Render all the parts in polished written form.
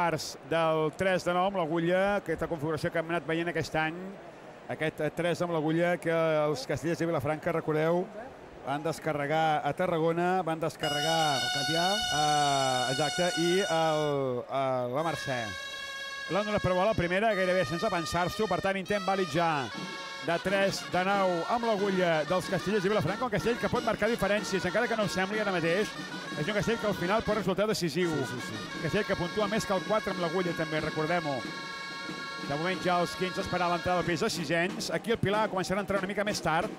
quarts del 3 de 9 amb l'agulla, aquesta configuració que hem anat veient aquest any, aquest 3 amb l'agulla que els castellers de Vilafranca, recordeu, van descarregar a Tarragona, van descarregar el Catià, exacte, i la Mercè. L'han donat per bola la primera, gairebé sense pensar-s'ho, per tant intent vàlid ja de 3 de 9 amb l'agulla dels castellers de Vilafranca, un castell que pot marcar diferències, encara que no ho sembli ara mateix. És un castell que al final pot resultar decisiu. Un castell que puntua més que el 4 amb l'agulla, també, recordem-ho. De moment ja els 15 esperar l'entrada del pis de sisens. Aquí el Pilar començarà a entrar una mica més tard.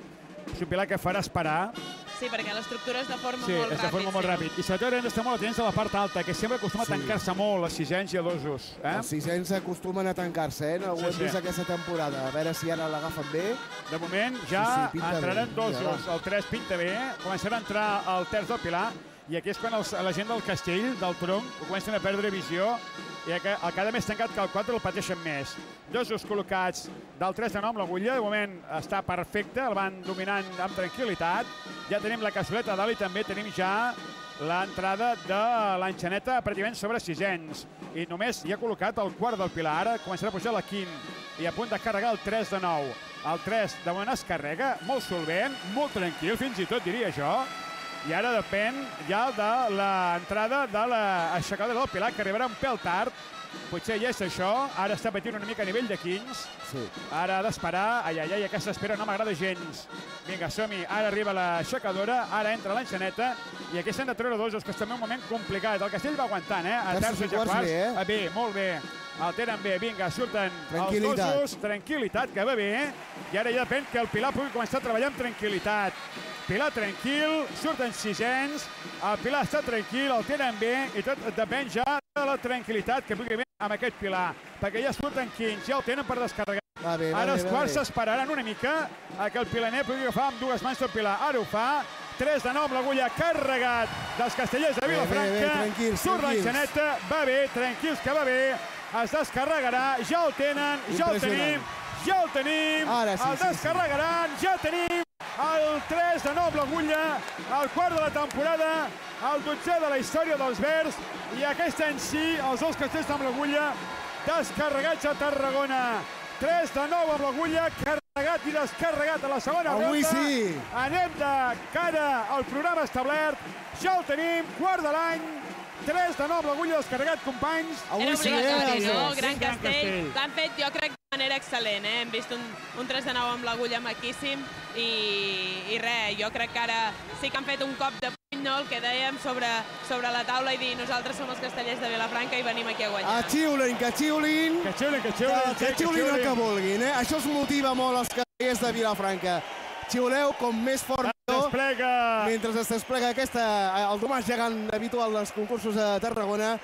És un Pilar que farà esperar. Sí, perquè l'estructura és de forma molt ràpid. Sí, és de forma molt ràpid. I sobretot hem d'estar molt atents a la part alta, que sempre acostuma a tancar-se molt, els sisens i els dosos. Els sisens acostumen a tancar-se, no? Ho hem vist aquesta temporada. A veure si ara l'agafen bé. De moment ja entraran dosos. El 3 pinta bé. Començarà a entrar el terç del Pilar. I aquí és quan la gent del castell, del tronc, comencen a perdre visió i el cada més tancat que el 4 el pateixen més. Dosos col·locats del 3 de 9 amb l'agulla. De moment està perfecte, el van dominant amb tranquil·litat. Ja tenim la cassoleta dalt i també tenim ja l'entrada de l'enxaneta pràcticament sobre sisens. I només hi ha col·locat el quart del Pilar. Ara començarà a pujar la quint i a punt de carregar el 3 de 9. El 3 de moment es carrega, molt solvent, molt tranquil, fins i tot diria jo. I ara depèn ja de l'entrada de l'aixecadora del Pilar, que arribarà un pèl tard. Potser ja és això. Ara està patint una mica a nivell de 15. Ara ha d'esperar. Ai, aquesta espera no m'agrada gens. Vinga, som-hi. Ara arriba l'aixecadora, ara entra l'enxaneta. I aquí s'han de treure dosos, que és també un moment complicat. El castell va aguantant, a terços i a quarts. Bé, molt bé. El tenen bé. Vinga, surten els dosos. Tranquil·litat, que va bé. I ara ja depèn que el Pilar pugui començar a treballar amb tranquil·litat. Pilar tranquil, surten sisens, el Pilar està tranquil, el tenen bé i tot depèn ja de la tranquil·litat que pugui haver amb aquest Pilar, perquè ja surten 15, ja el tenen per descarregar. Ara els quarts s'esperaran una mica que el pilaner pugui agafar amb dues mans el Pilar. Ara ho fa, 3 de 9 amb l'agulla carregat dels castellers de Vilafranca, surt l'enxaneta, va bé, tranquils que va bé, es descarregarà, ja el tenen, ja el tenim, el descarregaran, ja tenim el 3 de 9 amb l'agulla, el quart de la temporada, el 12è de la història dels verds, i aquest any sí, els dos castells amb l'agulla descarregats a Tarragona. 3 de 9 amb l'agulla, carregat i descarregat a la segona ronda. Anem de cara al programa establert, ja el tenim, quart de l'any, 3 de 9 amb l'agulla descarregat, companys. Era obligatori, no? Gran castell. L'han fet, jo crec, de manera excel·lent. Hem vist un 3 de 9 amb l'agulla maquíssim i res, jo crec que ara sí que han fet un cop de puny, no? El que dèiem sobre la taula i dir nosaltres som els castellers de Vilafranca i venim aquí a guanyar. Que xiulin el que vulguin. Això es motiva molt als castellers de Vilafranca. Xiuleu com més fort millor. Mentre es desplega el domàs gegant habitual dels concursos a Tarragona.